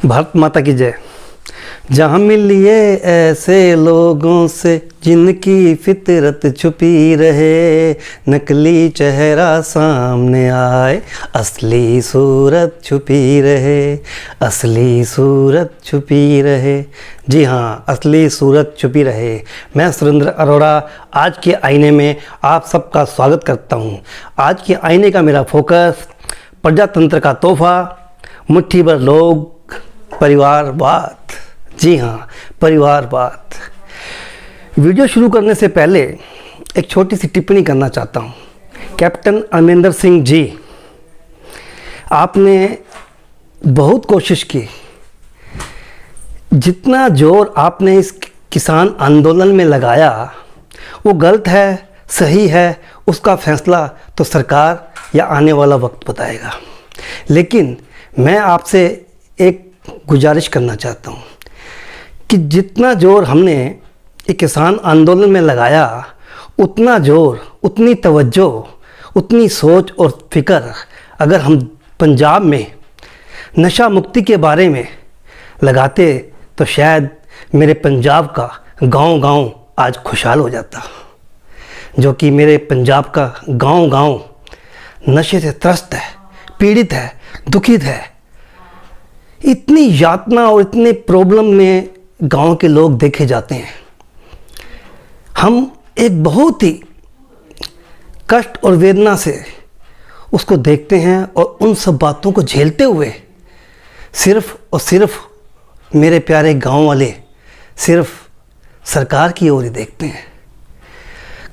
भारत माता की जय। जहाँ मिलिए ऐसे लोगों से जिनकी फितरत छुपी रहे, नकली चेहरा सामने आए, असली सूरत छुपी रहे, असली सूरत छुपी रहे। जी हाँ, असली सूरत छुपी रहे। मैं सुरेंद्र अरोड़ा आज के आईने में आप सबका स्वागत करता हूँ। आज के आईने का मेरा फोकस प्रजातंत्र का तोहफा, मुट्ठी भर लोग, परिवारवाद। जी हाँ, परिवारवाद। वीडियो शुरू करने से पहले एक छोटी सी टिप्पणी करना चाहता हूँ। कैप्टन अमरिंदर सिंह जी, आपने बहुत कोशिश की। जितना जोर आपने इस किसान आंदोलन में लगाया वो गलत है, सही है, उसका फैसला तो सरकार या आने वाला वक्त बताएगा। लेकिन मैं आपसे एक गुजारिश करना चाहता हूँ कि जितना जोर हमने एक किसान आंदोलन में लगाया, उतना जोर, उतनी तवज्जो, उतनी सोच और फिक्र अगर हम पंजाब में नशा मुक्ति के बारे में लगाते तो शायद मेरे पंजाब का गांव-गांव आज खुशहाल हो जाता। जो कि मेरे पंजाब का गांव-गांव नशे से त्रस्त है, पीड़ित है, दुखित है। इतनी यातना और इतने प्रॉब्लम में गांव के लोग देखे जाते हैं। हम एक बहुत ही कष्ट और वेदना से उसको देखते हैं और उन सब बातों को झेलते हुए सिर्फ और सिर्फ मेरे प्यारे गांव वाले सिर्फ सरकार की ओर ही देखते हैं।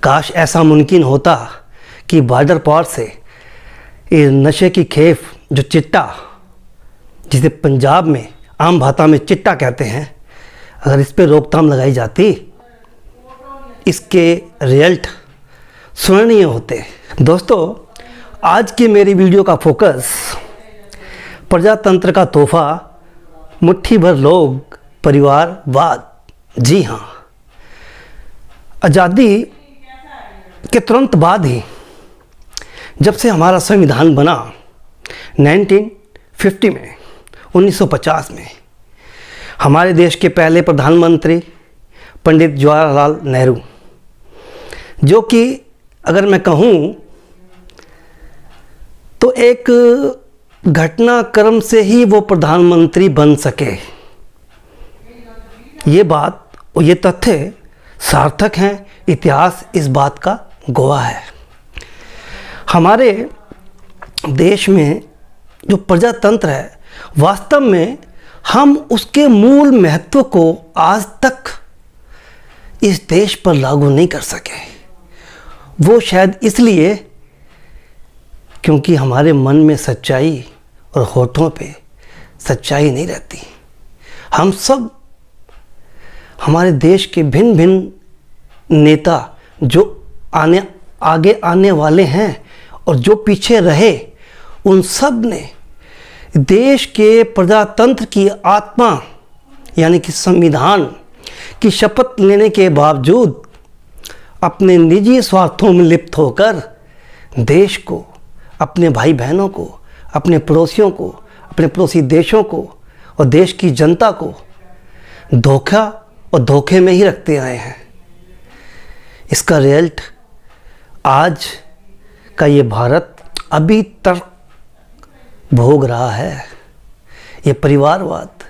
काश ऐसा मुमकिन होता कि बॉर्डर पार से ये नशे की खेप, जो चिट्टा, जिसे पंजाब में आम भाषा में चिट्टा कहते हैं, अगर इस पर रोकथाम लगाई जाती, इसके रिजल्ट स्वर्णीय होते। दोस्तों, आज की मेरी वीडियो का फोकस प्रजातंत्र का तोहफा, मुट्ठी भर लोग, परिवारवाद। जी हाँ, आज़ादी के तुरंत बाद ही, जब से हमारा संविधान बना 1950 में, 1950 में, हमारे देश के पहले प्रधानमंत्री पंडित जवाहरलाल नेहरू, जो कि अगर मैं कहूँ तो एक घटनाक्रम से ही वो प्रधानमंत्री बन सके। ये बात और ये तथ्य सार्थक हैं, इतिहास इस बात का गवाह है। हमारे देश में जो प्रजातंत्र है, वास्तव में हम उसके मूल महत्व को आज तक इस देश पर लागू नहीं कर सके। वो शायद इसलिए क्योंकि हमारे मन में सच्चाई और होठों पे सच्चाई नहीं रहती। हम सब, हमारे देश के भिन्न भिन्न नेता जो आगे आने वाले हैं और जो पीछे रहे, उन सब ने देश के प्रजातंत्र की आत्मा यानी कि संविधान की शपथ लेने के बावजूद अपने निजी स्वार्थों में लिप्त होकर देश को, अपने भाई बहनों को, अपने पड़ोसियों को, अपने पड़ोसी देशों को और देश की जनता को धोखा और धोखे में ही रखते आए हैं। इसका रिजल्ट आज का ये भारत अभी तक भोग रहा है। ये परिवारवाद,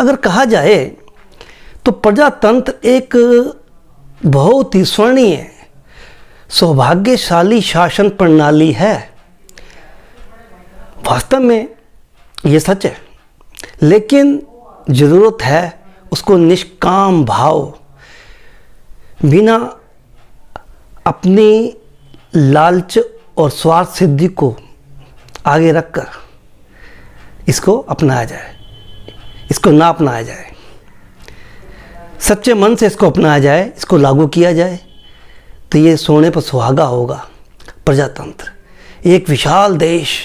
अगर कहा जाए तो प्रजातंत्र एक बहुत ही स्वर्णीय, सौभाग्यशाली शासन प्रणाली है। वास्तव में ये सच है, लेकिन ज़रूरत है उसको निष्काम भाव, बिना अपनी लालच और स्वार्थ सिद्धि को आगे रखकर इसको अपनाया जाए, इसको ना अपनाया जाए, सच्चे मन से इसको अपनाया जाए, इसको लागू किया जाए, तो ये सोने पर सुहागा होगा प्रजातंत्र। एक विशाल देश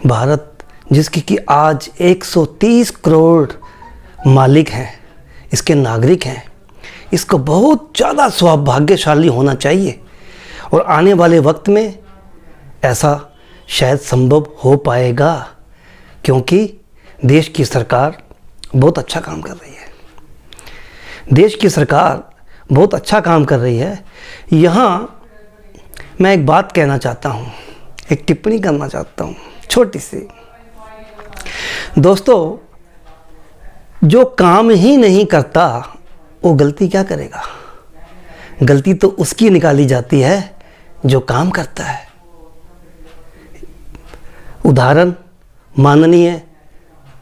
भारत, जिसकी कि आज 130 करोड़ मालिक हैं, इसके नागरिक हैं, इसको बहुत ज़्यादा सौभाग्यशाली होना चाहिए। और आने वाले वक्त में ऐसा शायद संभव हो पाएगा, क्योंकि देश की सरकार बहुत अच्छा काम कर रही है। देश की सरकार बहुत अच्छा काम कर रही है। यहाँ मैं एक बात कहना चाहता हूँ, एक टिप्पणी करना चाहता हूँ छोटी सी। दोस्तों, जो काम ही नहीं करता वो गलती क्या करेगा? गलती तो उसकी निकाली जाती है जो काम करता है। उदाहरण माननीय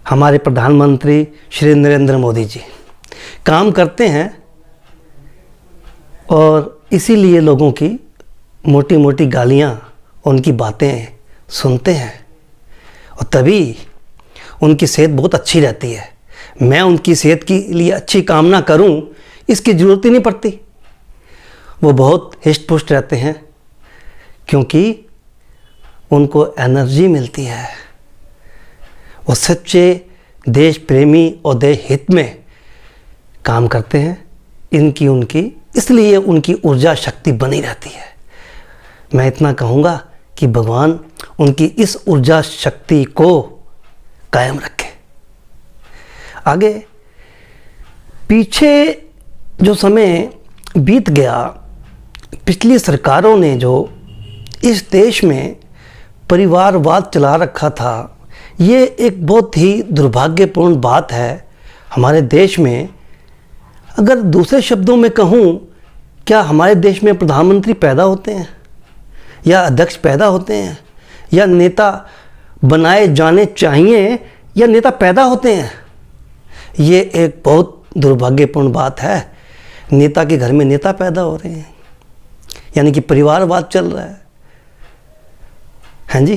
हमारे प्रधानमंत्री श्री नरेंद्र मोदी जी काम करते हैं और इसीलिए लोगों की मोटी मोटी गालियाँ, उनकी बातें सुनते हैं और तभी उनकी सेहत बहुत अच्छी रहती है। मैं उनकी सेहत के लिए अच्छी कामना करूं इसकी ज़रूरत ही नहीं पड़ती। वो बहुत हिष्ट पुष्ट रहते हैं क्योंकि उनको एनर्जी मिलती है। वो सच्चे देश प्रेमी और देश हित में काम करते हैं। इसलिए उनकी ऊर्जा शक्ति बनी रहती है। मैं इतना कहूँगा कि भगवान उनकी इस ऊर्जा शक्ति को कायम रखे। आगे पीछे जो समय बीत गया, पिछली सरकारों ने जो इस देश में परिवारवाद चला रखा था, ये एक बहुत ही दुर्भाग्यपूर्ण बात है हमारे देश में। अगर दूसरे शब्दों में कहूँ, क्या हमारे देश में प्रधानमंत्री पैदा होते हैं या अध्यक्ष पैदा होते हैं या नेता बनाए जाने चाहिए या नेता पैदा होते हैं? ये एक बहुत दुर्भाग्यपूर्ण बात है। नेता के घर में नेता पैदा हो रहे हैं, यानी कि परिवारवाद चल रहा है। हाँ जी,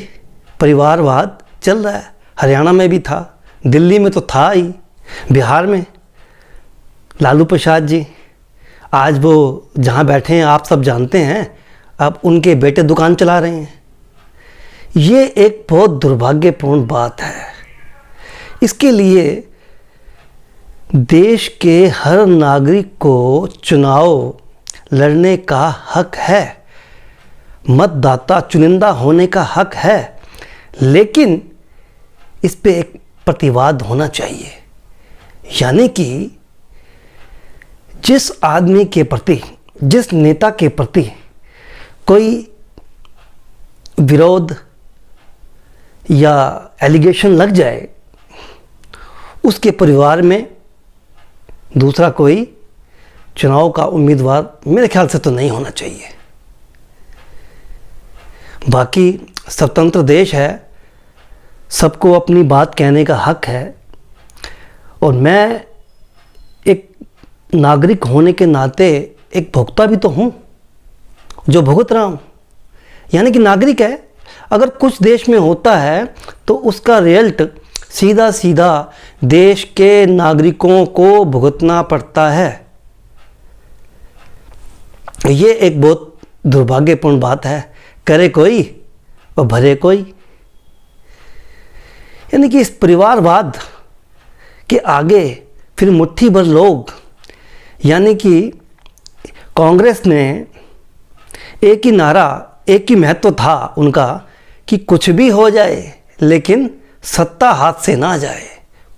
परिवारवाद चल रहा है। हरियाणा में भी था, दिल्ली में तो था ही, बिहार में लालू प्रसाद जी, आज वो जहाँ बैठे हैं आप सब जानते हैं, अब उनके बेटे दुकान चला रहे हैं। ये एक बहुत दुर्भाग्यपूर्ण बात है। इसके लिए देश के हर नागरिक को चुनाव लड़ने का हक है, मतदाता चुनिंदा होने का हक है, लेकिन इस पे एक प्रतिवाद होना चाहिए। यानी कि जिस आदमी के प्रति, जिस नेता के प्रति कोई विरोध या एलिगेशन लग जाए, उसके परिवार में दूसरा कोई चुनाव का उम्मीदवार मेरे ख्याल से तो नहीं होना चाहिए। बाकी स्वतंत्र देश है, सबको अपनी बात कहने का हक है और मैं एक नागरिक होने के नाते एक भोक्ता भी तो हूँ जो भुगत रहा हूँ। यानी कि नागरिक है, अगर कुछ देश में होता है तो उसका रिजल्ट सीधा सीधा देश के नागरिकों को भुगतना पड़ता है। ये एक बहुत दुर्भाग्यपूर्ण बात है। करे कोई और भरे कोई। यानी कि इस परिवारवाद के आगे फिर मुट्ठी भर लोग, यानी कि कांग्रेस ने एक ही नारा, एक ही महत्व था उनका कि कुछ भी हो जाए लेकिन सत्ता हाथ से ना जाए।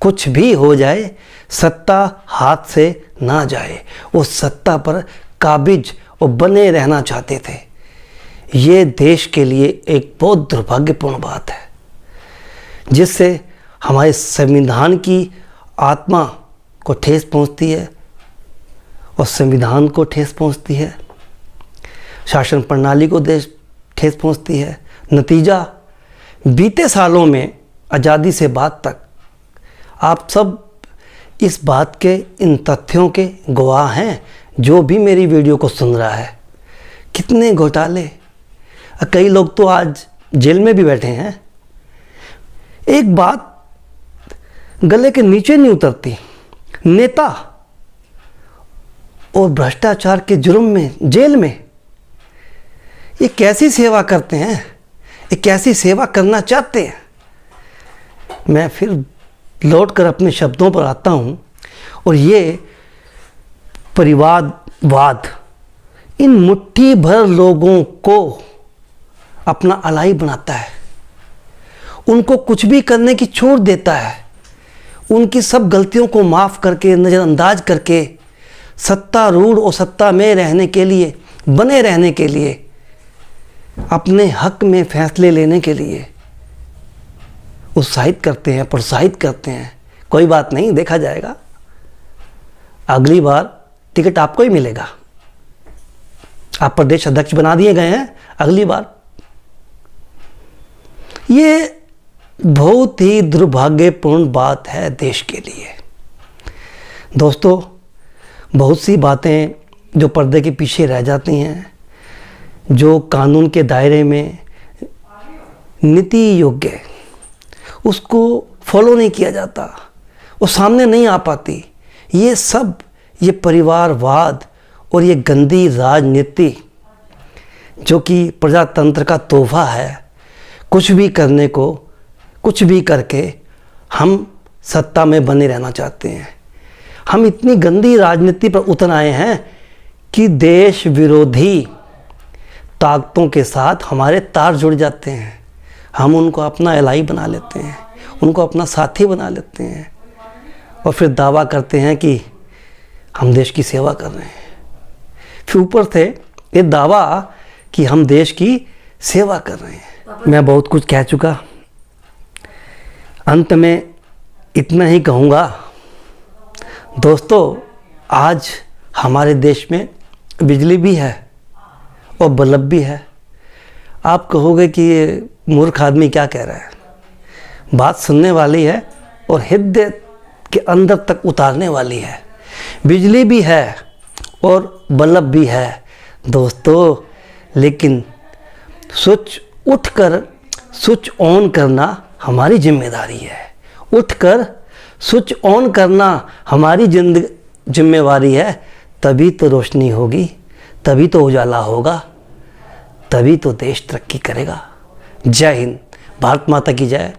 कुछ भी हो जाए, सत्ता हाथ से ना जाए। वो सत्ता पर काबिज और बने रहना चाहते थे। ये देश के लिए एक बहुत दुर्भाग्यपूर्ण बात है, जिससे हमारे संविधान की आत्मा को ठेस पहुंचती है और संविधान को ठेस पहुंचती है, शासन प्रणाली को ठेस पहुंचती है। नतीजा बीते सालों में आज़ादी से बाद तक आप सब इस बात के, इन तथ्यों के गवाह हैं। जो भी मेरी वीडियो को सुन रहा है, कितने घोटाले, कई लोग तो आज जेल में भी बैठे हैं। एक बात गले के नीचे नहीं उतरती, नेता और भ्रष्टाचार के जुर्म में जेल में। ये कैसी सेवा करते हैं, ये कैसी सेवा करना चाहते हैं? मैं फिर लौट कर अपने शब्दों पर आता हूँ और ये परिवारवाद इन मुट्ठी भर लोगों को अपना अलाई बनाता है, उनको कुछ भी करने की छूट देता है। उनकी सब गलतियों को माफ़ करके, नज़रअंदाज करके सत्तारूढ़ और सत्ता में रहने के लिए, बने रहने के लिए, अपने हक में फैसले लेने के लिए उत्साहित करते हैं, प्रोत्साहित करते हैं। कोई बात नहीं, देखा जाएगा, अगली बार टिकट आपको ही मिलेगा। आप प्रदेश अध्यक्ष बना दिए गए हैं, अगली बार। ये बहुत ही दुर्भाग्यपूर्ण बात है देश के लिए। दोस्तों, बहुत सी बातें जो पर्दे के पीछे रह जाती हैं, जो कानून के दायरे में नीति योग्य, उसको फॉलो नहीं किया जाता, वो सामने नहीं आ पाती। ये सब, ये परिवारवाद और ये गंदी राजनीति जो कि प्रजातंत्र का तोहफा है, कुछ भी करने को, कुछ भी करके हम सत्ता में बने रहना चाहते हैं। हम इतनी गंदी राजनीति पर उतर आए हैं कि देश विरोधी ताकतों के साथ हमारे तार जुड़ जाते हैं। हम उनको अपना एलाई बना लेते हैं, उनको अपना साथी बना लेते हैं और फिर दावा करते हैं कि हम देश की सेवा कर रहे हैं। फिर ऊपर से ये दावा कि हम देश की सेवा कर रहे हैं। मैं बहुत कुछ कह चुका, अंत में इतना ही कहूँगा। दोस्तों, आज हमारे देश में बिजली भी है और बल्ब भी है। आप कहोगे कि ये मूर्ख आदमी क्या कह रहा है। बात सुनने वाली है और हृदय के अंदर तक उतारने वाली है। बिजली भी है और बल्ब भी है दोस्तों, लेकिन उठकर स्विच ऑन करना हमारी जिम्मेदारी है। उठकर स्विच ऑन करना हमारी जिम्मेवारी है। तभी तो रोशनी होगी, तभी तो उजाला होगा, तभी तो देश तरक्की करेगा। जय हिंद, भारत माता की जय।